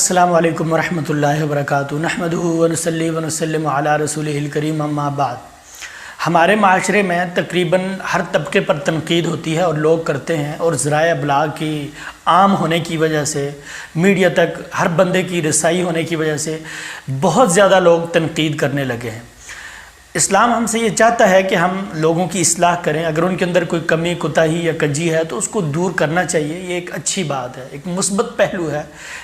السلام علیکم ورحمۃ اللہ وبرکاتہ نحمدہ ونصلی ونسلم علی رسولہ الکریم اما بعد۔ ہمارے معاشرے میں تقریباً ہر طبقے پر تنقید ہوتی ہے اور لوگ کرتے ہیں، اور ذرائع ابلاغ کی عام ہونے کی وجہ سے، میڈیا تک ہر بندے کی رسائی ہونے کی وجہ سے بہت زیادہ لوگ تنقید کرنے لگے ہیں۔ اسلام ہم سے یہ چاہتا ہے کہ ہم لوگوں کی اصلاح کریں، اگر ان کے اندر کوئی کمی کوتاہی یا کجی ہے تو اس کو دور کرنا چاہیے، یہ ایک اچھی بات ہے، ایک مثبت پہلو ہے۔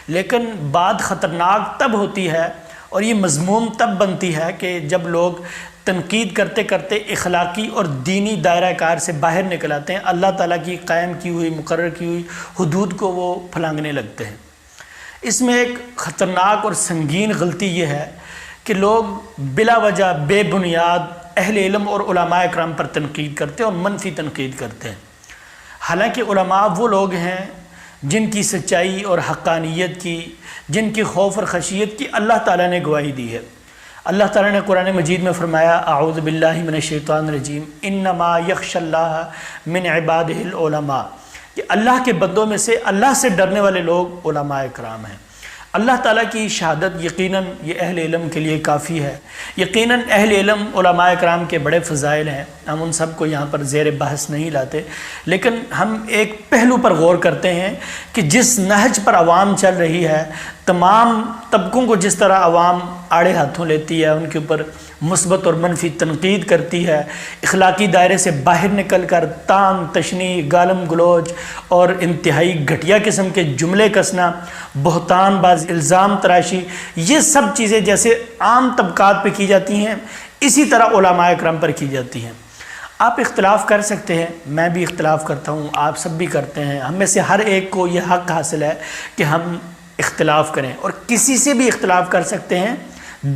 لیکن بات خطرناک تب ہوتی ہے اور یہ مذموم تب بنتی ہے کہ جب لوگ تنقید کرتے کرتے اخلاقی اور دینی دائرہ کار سے باہر نکل آتے ہیں، اللہ تعالیٰ کی قائم کی ہوئی مقرر کی ہوئی حدود کو وہ پھلانگنے لگتے ہیں۔ اس میں ایک خطرناک اور سنگین غلطی یہ ہے کہ لوگ بلا وجہ بے بنیاد اہل علم اور علماء اکرام پر تنقید کرتے ہیں اور منفی تنقید کرتے ہیں، حالانکہ علماء وہ لوگ ہیں جن کی سچائی اور حقانیت کی، جن کی خوف اور خشیت کی اللہ تعالیٰ نے گواہی دی ہے۔ اللہ تعالیٰ نے قرآن مجید میں فرمایا اعوذ باللہ من الشیطان الرجیم انما یخشی اللہ من عبادہ العلماء، کہ اللہ کے بندوں میں سے اللہ سے ڈرنے والے لوگ علماء اکرام ہیں۔ اللہ تعالیٰ کی شہادت یقیناً یہ اہل علم کے لیے کافی ہے۔ یقیناً اہل علم علماء اکرام کے بڑے فضائل ہیں، ہم ان سب کو یہاں پر زیر بحث نہیں لاتے، لیکن ہم ایک پہلو پر غور کرتے ہیں کہ جس نہج پر عوام چل رہی ہے، تمام طبقوں کو جس طرح عوام آڑے ہاتھوں لیتی ہے، ان کے اوپر مثبت اور منفی تنقید کرتی ہے، اخلاقی دائرے سے باہر نکل کر تان تشنی، گالم گلوچ اور انتہائی گھٹیا قسم کے جملے کسنا، بہتان باز، الزام تراشی، یہ سب چیزیں جیسے عام طبقات پہ کی جاتی ہیں اسی طرح علماء اکرام پر کی جاتی ہیں۔ آپ اختلاف کر سکتے ہیں، میں بھی اختلاف کرتا ہوں، آپ سب بھی کرتے ہیں، ہم میں سے ہر ایک کو یہ حق حاصل ہے کہ ہم اختلاف کریں، اور کسی سے بھی اختلاف کر سکتے ہیں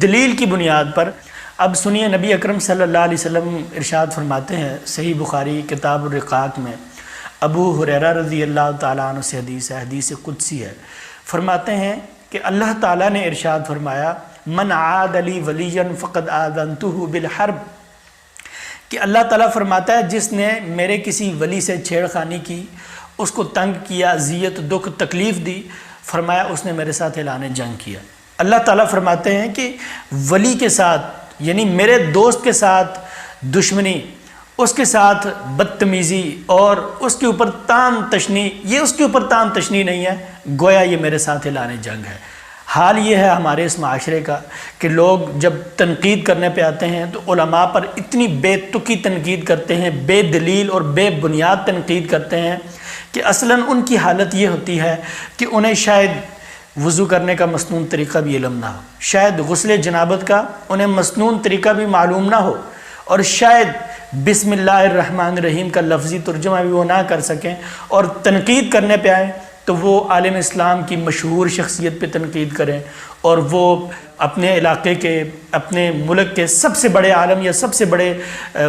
دلیل کی بنیاد پر۔ اب سنیے، نبی اکرم صلی اللہ علیہ وسلم ارشاد فرماتے ہیں صحیح بخاری کتاب الرقاق میں، ابو ہریرہ رضی اللہ تعالیٰ عنہ سے حدیث ہے، حدیث قدسی ہے، فرماتے ہیں کہ اللہ تعالیٰ نے ارشاد فرمایا من عاد لی ولیا فقد آذنتہ بالحرب، کہ اللہ تعالیٰ فرماتا ہے جس نے میرے کسی ولی سے چھیڑ خانی کی، اس کو تنگ کیا، اذیت دکھ تکلیف دی، فرمایا اس نے میرے ساتھ اعلان جنگ کیا۔ اللہ تعالیٰ فرماتے ہیں کہ ولی کے ساتھ، یعنی میرے دوست کے ساتھ دشمنی، اس کے ساتھ بدتمیزی اور اس کے اوپر تان تشنی، یہ اس کے اوپر تان تشنی نہیں ہے، گویا یہ میرے ساتھ اعلان جنگ ہے۔ حال یہ ہے ہمارے اس معاشرے کا کہ لوگ جب تنقید کرنے پہ آتے ہیں تو علماء پر اتنی بے تکی تنقید کرتے ہیں، بے دلیل اور بے بنیاد تنقید کرتے ہیں کہ اصلاً ان کی حالت یہ ہوتی ہے کہ انہیں شاید وضو کرنے کا مسنون طریقہ بھی علم نہ ہو، شاید غسل جنابت کا انہیں مسنون طریقہ بھی معلوم نہ ہو، اور شاید بسم اللہ الرحمن الرحیم کا لفظی ترجمہ بھی وہ نہ کر سکیں، اور تنقید کرنے پہ آئیں تو وہ عالم اسلام کی مشہور شخصیت پہ تنقید کریں، اور وہ اپنے علاقے کے، اپنے ملک کے سب سے بڑے عالم یا سب سے بڑے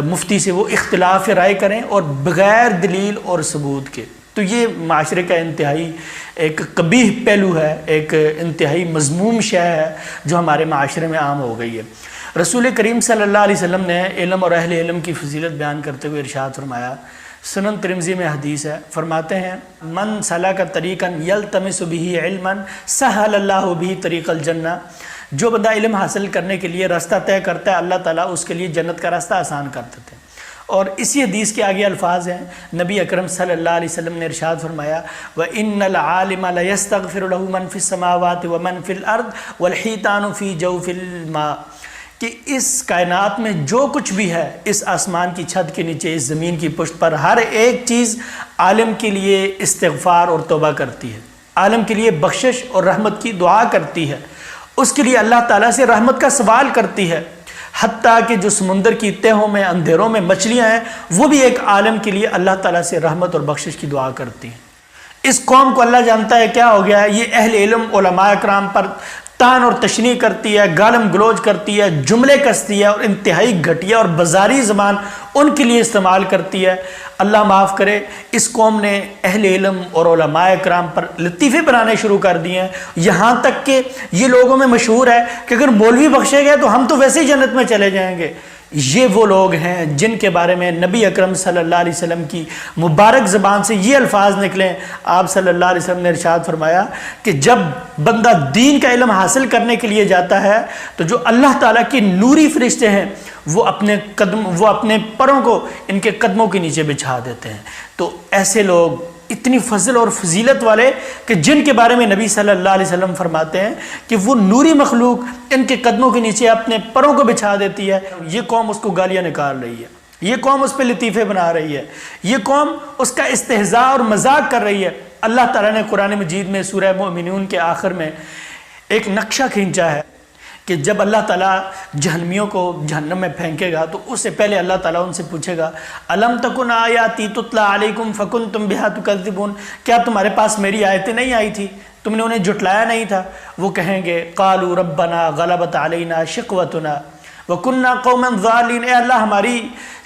مفتی سے وہ اختلاف رائے کریں، اور بغیر دلیل اور ثبوت کے۔ تو یہ معاشرے کا انتہائی ایک قبیح پہلو ہے، ایک انتہائی مذموم شے ہے جو ہمارے معاشرے میں عام ہو گئی ہے۔ رسول کریم صلی اللہ علیہ وسلم نے علم اور اہل علم کی فضیلت بیان کرتے ہوئے ارشاد فرمایا، سنن ترمذی میں حدیث ہے، فرماتے ہیں من سلک طریقا یلتمس بہ علما سہل اللہ بہ طریق الجنہ، جو بندہ علم حاصل کرنے کے لیے راستہ طے کرتا ہے اللہ تعالیٰ اس کے لیے جنت کا راستہ آسان کر دیتے ہیں۔ اور اسی حدیث کے آگے الفاظ ہیں، نبی اکرم صلی اللہ علیہ وسلم نے ارشاد فرمایا وَإِنَّ الْعَالِمَ لَيَسْتَغْفِرُ لَهُ مَنْ فِي السَّمَاوَاتِ وَمَنْ فِي الْأَرْضِ وَالْحِيتَانُ فِي جَوْفِ الْمَاءِ، کہ اس کائنات میں جو کچھ بھی ہے، اس آسمان کی چھت کے نیچے، اس زمین کی پشت پر، ہر ایک چیز عالم کے لیے استغفار اور توبہ کرتی ہے، عالم کے لیے بخشش اور رحمت کی دعا کرتی ہے، اس کے لیے اللہ تعالیٰ سے رحمت کا سوال کرتی ہے، حتیٰ کہ جو سمندر کی تہوں میں، اندھیروں میں مچھلیاں ہیں، وہ بھی ایک عالم کے لیے اللہ تعالیٰ سے رحمت اور بخشش کی دعا کرتی ہیں۔ اس قوم کو اللہ جانتا ہے کیا ہو گیا ہے، یہ اہل علم علماء اکرام پر تان اور تشنیع کرتی ہے، گالم گلوچ کرتی ہے، جملے کستی ہے، اور انتہائی گھٹیا اور بازاری زبان ان کے لیے استعمال کرتی ہے۔ اللہ معاف کرے، اس قوم نے اہل علم اور علماء اکرام پر لطیفے بنانے شروع کر دیے ہیں، یہاں تک کہ یہ لوگوں میں مشہور ہے کہ اگر مولوی بخشے گئے تو ہم تو ویسے ہی جنت میں چلے جائیں گے۔ یہ وہ لوگ ہیں جن کے بارے میں نبی اکرم صلی اللہ علیہ وسلم کی مبارک زبان سے یہ الفاظ نکلیں۔ آپ صلی اللہ علیہ وسلم نے ارشاد فرمایا کہ جب بندہ دین کا علم حاصل کرنے کے لیے جاتا ہے تو جو اللہ تعالیٰ کی نوری فرشتے ہیں وہ اپنے پروں کو ان کے قدموں کے نیچے بچھا دیتے ہیں۔ تو ایسے لوگ اتنی فضل اور فضیلت والے کہ جن کے بارے میں نبی صلی اللہ علیہ وسلم فرماتے ہیں کہ وہ نوری مخلوق ان کے قدموں کے نیچے اپنے پروں کو بچھا دیتی ہے، یہ قوم اس کو گالیاں نکال رہی ہے، یہ قوم اس پہ لطیفے بنا رہی ہے، یہ قوم اس کا استہزاء اور مذاق کر رہی ہے۔ اللہ تعالیٰ نے قرآن مجید میں سورہ مومنون کے آخر میں ایک نقشہ کھینچا ہے کہ جب اللہ تعالیٰ جہنمیوں کو جہنم میں پھینکے گا تو اس سے پہلے اللہ تعالیٰ ان سے پوچھے گا الم تکن آیاتی تتلی علیکم فکنتم بہا تکذبون، کیا تمہارے پاس میری آیتیں نہیں آئی تھی، تم نے انہیں جھٹلایا نہیں تھا؟ وہ کہیں گے قالوا ربنا غلبت علینا شقوتنا وکننا قوما ضالین، اے اللہ ہماری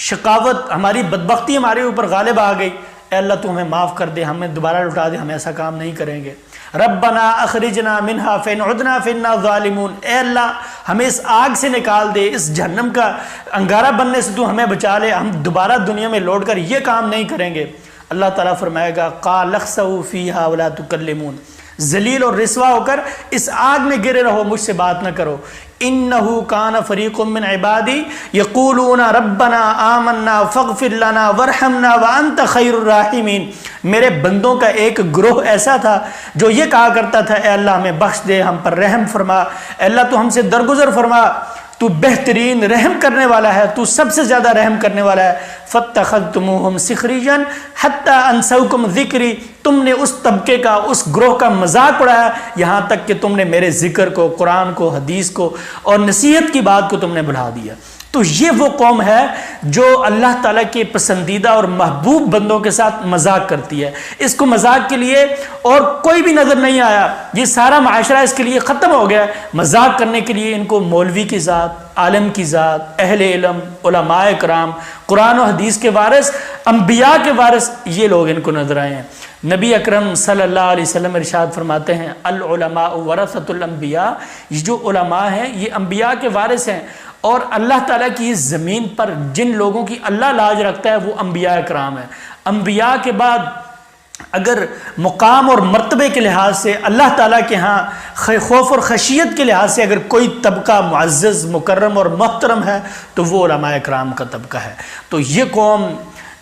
شقاوت، ہماری بدبختی ہمارے اوپر غالب آ گئی، اے اللہ تو ہمیں معاف کر دے، ہمیں دوبارہ لٹا دے، ہم ایسا کام نہیں کریں گے۔ ربنا اخرجنا منها فإن عدنا فإنا ظالمون، اے اللہ ہمیں اس آگ سے نکال دے، اس جہنم کا انگارہ بننے سے تو ہمیں بچا لے، ہم دوبارہ دنیا میں لوٹ کر یہ کام نہیں کریں گے۔ اللہ تعالیٰ فرمائے گا قال اخسؤوا فيها ولا تكلمون، ذلیل اور رسوا ہو کر اس آگ میں گرے رہو، مجھ سے بات نہ کرو۔ انہ کان فریق من عبادی یقولون ربنا آمنا فاغفر لنا وارحمنا وانت خیر الراحمین، میرے بندوں کا ایک گروہ ایسا تھا جو یہ کہا کرتا تھا اے اللہ ہمیں بخش دے، ہم پر رحم فرما، اے اللہ تو ہم سے درگزر فرما، تو بہترین رحم کرنے والا ہے، تو سب سے زیادہ رحم کرنے والا ہے۔ فاتخذتموہم سخریا حتی انسوکم ذکری، تم نے اس طبقے کا، اس گروہ کا مذاق اڑایا یہاں تک کہ تم نے میرے ذکر کو، قرآن کو، حدیث کو اور نصیحت کی بات کو تم نے بھلا دیا۔ تو یہ وہ قوم ہے جو اللہ تعالیٰ کے پسندیدہ اور محبوب بندوں کے ساتھ مذاق کرتی ہے۔ اس کو مذاق کے لیے اور کوئی بھی نظر نہیں آیا، یہ سارا معاشرہ اس کے لیے ختم ہو گیا۔ مذاق کرنے کے لیے ان کو مولوی کی ذات، عالم کی ذات، اہل علم، علماء کرام، قرآن و حدیث کے وارث، انبیاء کے وارث، یہ لوگ ان کو نظر آئے ہیں۔ نبی اکرم صلی اللہ علیہ وسلم ارشاد فرماتے ہیں العلماء ورثۃ الانبیاء، یہ جو علماء ہیں یہ انبیاء کے وارث ہیں، اور اللہ تعالیٰ کی اس زمین پر جن لوگوں کی اللہ لاج رکھتا ہے وہ انبیاء کرام ہیں۔ انبیاء کے بعد اگر مقام اور مرتبے کے لحاظ سے اللہ تعالیٰ کے ہاں خوف اور خشیت کے لحاظ سے اگر کوئی طبقہ معزز، مکرم اور محترم ہے تو وہ علماء اکرام کا طبقہ ہے۔ تو یہ قوم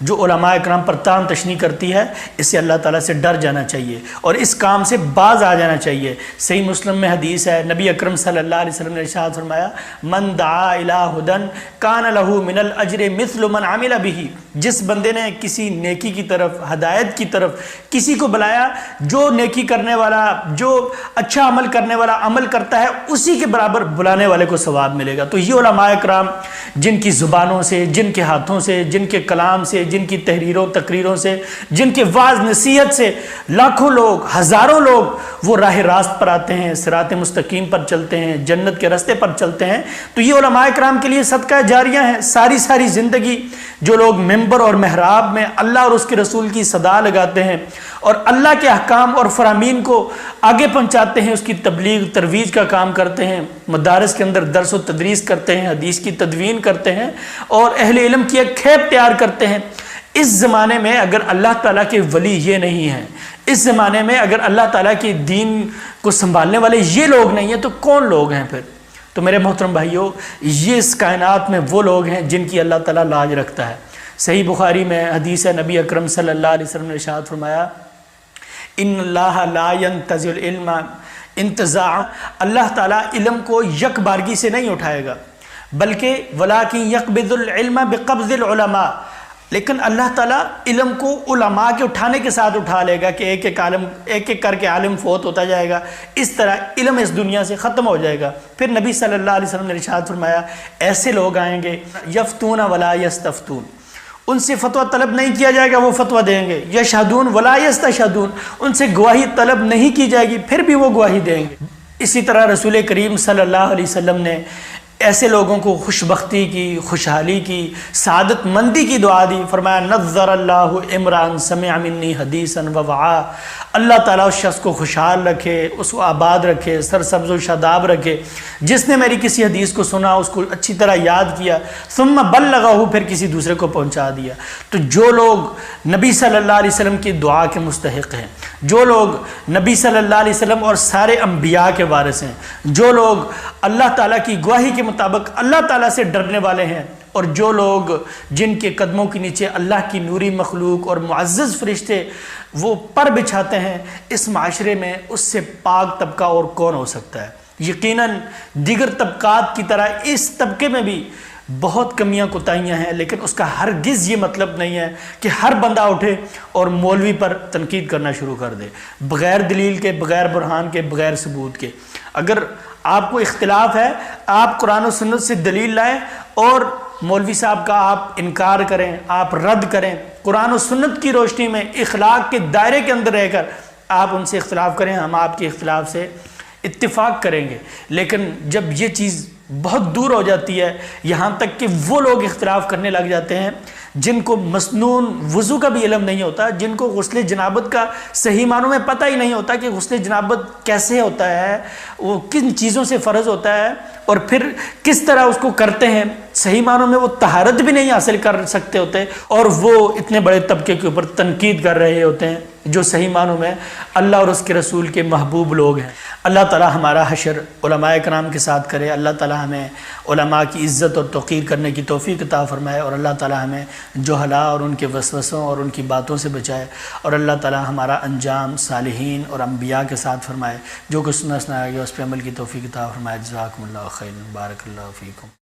جو علماء اکرام پر تان تشنی کرتی ہے، اس سے اللہ تعالیٰ سے ڈر جانا چاہیے اور اس کام سے باز آ جانا چاہیے۔ صحیح مسلم میں حدیث ہے، نبی اکرم صلی اللہ علیہ وسلم نے ارشاد فرمایا من دعا الی ہدی کان لہ من الاجر مثل من عمل بہ، جس بندے نے کسی نیکی کی طرف، ہدایت کی طرف کسی کو بلایا، جو نیکی کرنے والا، جو اچھا عمل کرنے والا عمل کرتا ہے اسی کے برابر بلانے والے کو ثواب ملے گا۔ تو یہ علماء اکرام جن کی زبانوں سے، جن کے ہاتھوں سے، جن کے کلام سے، جن کی تحریروں تقریروں سے، جن کے واعظ نصیحت سے لاکھوں لوگ، ہزاروں لوگ وہ راہ راست پر آتے ہیں، صراط مستقیم پر چلتے ہیں، جنت کے راستے پر چلتے ہیں، تو یہ علماء کرام کے لیے صدقہ جاریہ ہیں۔ ساری زندگی جو لوگ ممبر اور محراب میں اللہ اور اس کے رسول کی صدا لگاتے ہیں اور اللہ کے احکام اور فرامین کو آگے پہنچاتے ہیں، اس کی تبلیغ ترویج کا کام کرتے ہیں، مدارس کے اندر درس و تدریس کرتے ہیں، حدیث کی تدوین کرتے ہیں اور اہل علم کی ایک کھیپ تیار کرتے ہیں۔ اس زمانے میں اگر اللہ تعالیٰ کے ولی یہ نہیں ہیں، اس زمانے میں اگر اللہ تعالیٰ کے دین کو سنبھالنے والے یہ لوگ نہیں ہیں تو کون لوگ ہیں پھر؟ تو میرے محترم بھائیوں، یہ اس کائنات میں وہ لوگ ہیں جن کی اللہ تعالیٰ لاج رکھتا ہے۔ صحیح بخاری میں حدیث ہے، نبی اکرم صلی اللہ علیہ وسلم نے ارشاد فرمایا ان اللہ لا ينتزع العلم انتزاع، اللہ تعالیٰ علم کو یک بارگی سے نہیں اٹھائے گا بلکہ ولکن یقبض العلم بقبض العلماء، لیکن اللہ تعالیٰ علم کو علماء کے اٹھانے کے ساتھ اٹھا لے گا کہ ایک ایک کر کے عالم فوت ہوتا جائے گا، اس طرح علم اس دنیا سے ختم ہو جائے گا۔ پھر نبی صلی اللہ علیہ وسلم نے ارشاد فرمایا ایسے لوگ آئیں گے یفتون ولا یستفتون، ان سے فتویٰ طلب نہیں کیا جائے گا، وہ فتویٰ دیں گے، یشہدون ولا یستشہدون، ان سے گواہی طلب نہیں کی جائے گی، پھر بھی وہ گواہی دیں گے۔ اسی طرح رسول کریم صلی اللہ علیہ وسلم نے ایسے لوگوں کو خوش بختی کی، خوشحالی کی، سعادت مندی کی دعا دی، فرمایا نظر اللہ امران سمع منی حدیثا ووعا، اللہ تعالیٰ اس شخص کو خوشحال رکھے، اس کو آباد رکھے، سرسبز و شاداب رکھے۔ جس نے میری کسی حدیث کو سنا، اس کو اچھی طرح یاد کیا، ثم بلغہ، پھر کسی دوسرے کو پہنچا دیا۔ تو جو لوگ نبی صلی اللہ علیہ وسلم کی دعا کے مستحق ہیں، جو لوگ نبی صلی اللہ علیہ وسلم اور سارے انبیاء کے وارث ہیں، جو لوگ اللہ تعالیٰ کی گواہی کے مطابق اللہ تعالیٰ سے ڈرنے والے ہیں، اور جو لوگ جن کے قدموں کے نیچے اللہ کی نوری مخلوق اور معزز فرشتے وہ پر بچھاتے ہیں، اس معاشرے میں اس سے پاک طبقہ اور کون ہو سکتا ہے؟ یقیناً دیگر طبقات کی طرح اس طبقے میں بھی بہت کمیاں کوتاہیاں ہیں، لیکن اس کا ہرگز یہ مطلب نہیں ہے کہ ہر بندہ اٹھے اور مولوی پر تنقید کرنا شروع کر دے، بغیر دلیل کے، بغیر برہان کے، بغیر ثبوت کے۔ اگر آپ کو اختلاف ہے، آپ قرآن و سنت سے دلیل لائیں اور مولوی صاحب کا آپ انکار کریں، آپ رد کریں، قرآن و سنت کی روشنی میں اخلاق کے دائرے کے اندر رہ کر آپ ان سے اختلاف کریں، ہم آپ کے اختلاف سے اتفاق کریں گے۔ لیکن جب یہ چیز بہت دور ہو جاتی ہے، یہاں تک کہ وہ لوگ اختلاف کرنے لگ جاتے ہیں جن کو مسنون وضو کا بھی علم نہیں ہوتا، جن کو غسل جنابت کا صحیح معنوں میں پتہ ہی نہیں ہوتا کہ غسل جنابت کیسے ہوتا ہے، وہ کن چیزوں سے فرض ہوتا ہے، اور پھر کس طرح اس کو کرتے ہیں، صحیح معنوں میں وہ طہارت بھی نہیں حاصل کر سکتے ہوتے، اور وہ اتنے بڑے طبقے کے اوپر تنقید کر رہے ہوتے ہیں جو صحیح معنوں میں اللہ اور اس کے رسول کے محبوب لوگ ہیں۔ اللہ تعالی ہمارا حشر علماء کرام کے ساتھ کرے، اللہ تعالی ہمیں علماء کی عزت اور توقیر کرنے کی توفیق عطا فرمائے، اور اللہ تعالی ہمیں جہلا اور ان کے وسوسوں اور ان کی باتوں سے بچائے، اور اللہ تعالی ہمارا انجام صالحین اور انبیاء کے ساتھ فرمائے۔ جو کچھ سنا گیا اس پہ عمل کی توفیق عطا فرمائے۔ جزاکم اللہ خیر، بارک اللہ فیکم۔